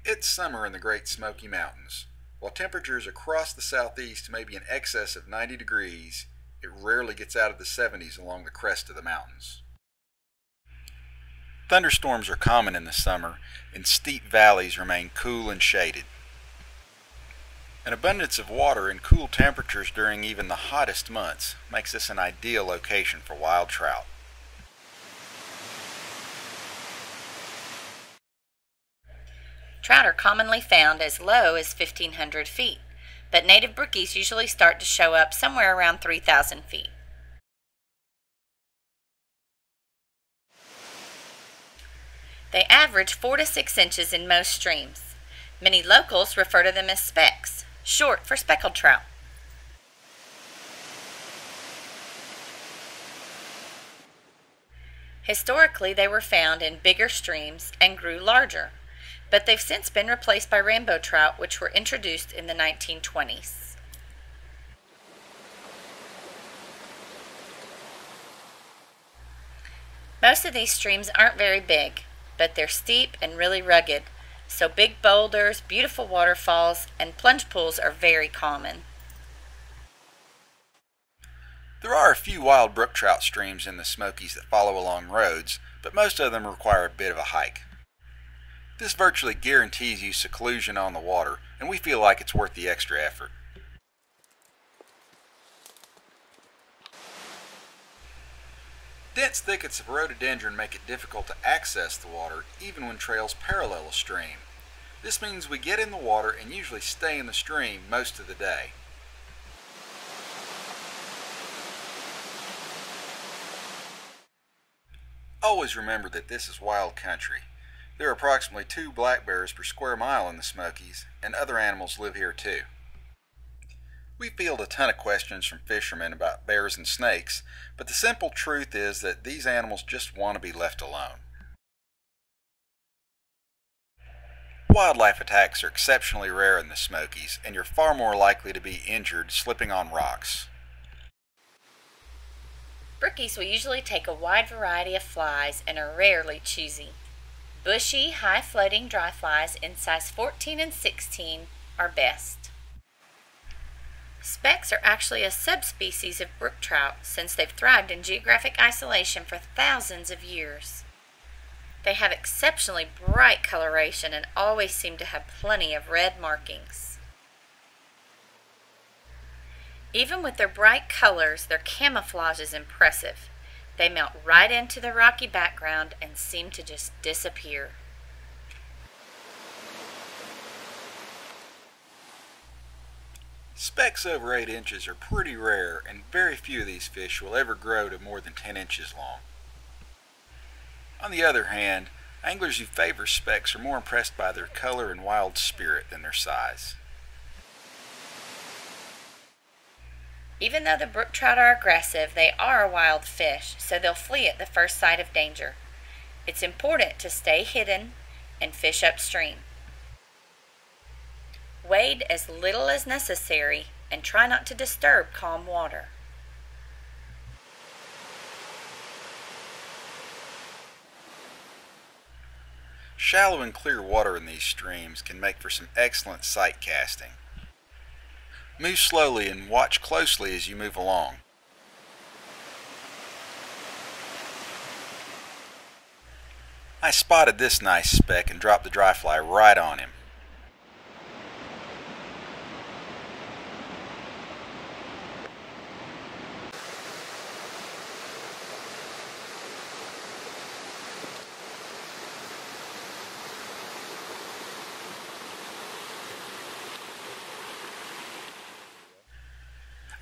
It's summer in the Great Smoky Mountains. While temperatures across the southeast may be in excess of 90 degrees, it rarely gets out of the 70s along the crest of the mountains. Thunderstorms are common in the summer, and steep valleys remain cool and shaded. An abundance of water and cool temperatures during even the hottest months makes this an ideal location for wild trout. Trout are commonly found as low as 1,500 feet, but native brookies usually start to show up somewhere around 3,000 feet. They average 4 to 6 inches in most streams. Many locals refer to them as specks, short for speckled trout. Historically, they were found in bigger streams and grew larger, but they've since been replaced by rainbow trout, which were introduced in the 1920s. Most of these streams aren't very big, but they're steep and really rugged, so big boulders, beautiful waterfalls, and plunge pools are very common. There are a few wild brook trout streams in the Smokies that follow along roads, but most of them require a bit of a hike. This virtually guarantees you seclusion on the water, and we feel like it's worth the extra effort. Dense thickets of rhododendron make it difficult to access the water even when trails parallel a stream. This means we get in the water and usually stay in the stream most of the day. Always remember that this is wild country. There are approximately 2 black bears per square mile in the Smokies, and other animals live here too. We field a ton of questions from fishermen about bears and snakes, but the simple truth is that these animals just want to be left alone. Wildlife attacks are exceptionally rare in the Smokies, and you're far more likely to be injured slipping on rocks. Brookies will usually take a wide variety of flies and are rarely choosy. Bushy, high-floating dry flies in size 14 and 16 are best. Specks are actually a subspecies of brook trout since they've thrived in geographic isolation for thousands of years. They have exceptionally bright coloration and always seem to have plenty of red markings. Even with their bright colors, their camouflage is impressive. They melt right into the rocky background and seem to just disappear. Specks over 8 inches are pretty rare, and very few of these fish will ever grow to more than 10 inches long. On the other hand, anglers who favor specks are more impressed by their color and wild spirit than their size. Even though the brook trout are aggressive, they are a wild fish, so they'll flee at the first sight of danger. It's important to stay hidden and fish upstream. Wade as little as necessary and try not to disturb calm water. Shallow and clear water in these streams can make for some excellent sight casting. Move slowly and watch closely as you move along. I spotted this nice speck and dropped the dry fly right on him.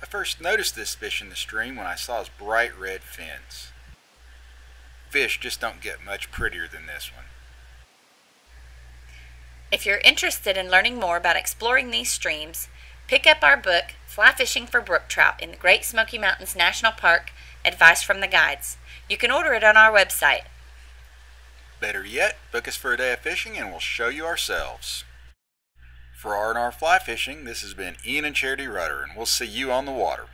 I first noticed this fish in the stream when I saw his bright red fins. Fish just don't get much prettier than this one. If you're interested in learning more about exploring these streams, pick up our book, Fly Fishing for Brook Trout in the Great Smoky Mountains National Park, Advice from the Guides. You can order it on our website. Better yet, book us for a day of fishing and we'll show you ourselves. For R&R Fly Fishing, this has been Ian and Charity Rutter, and we'll see you on the water.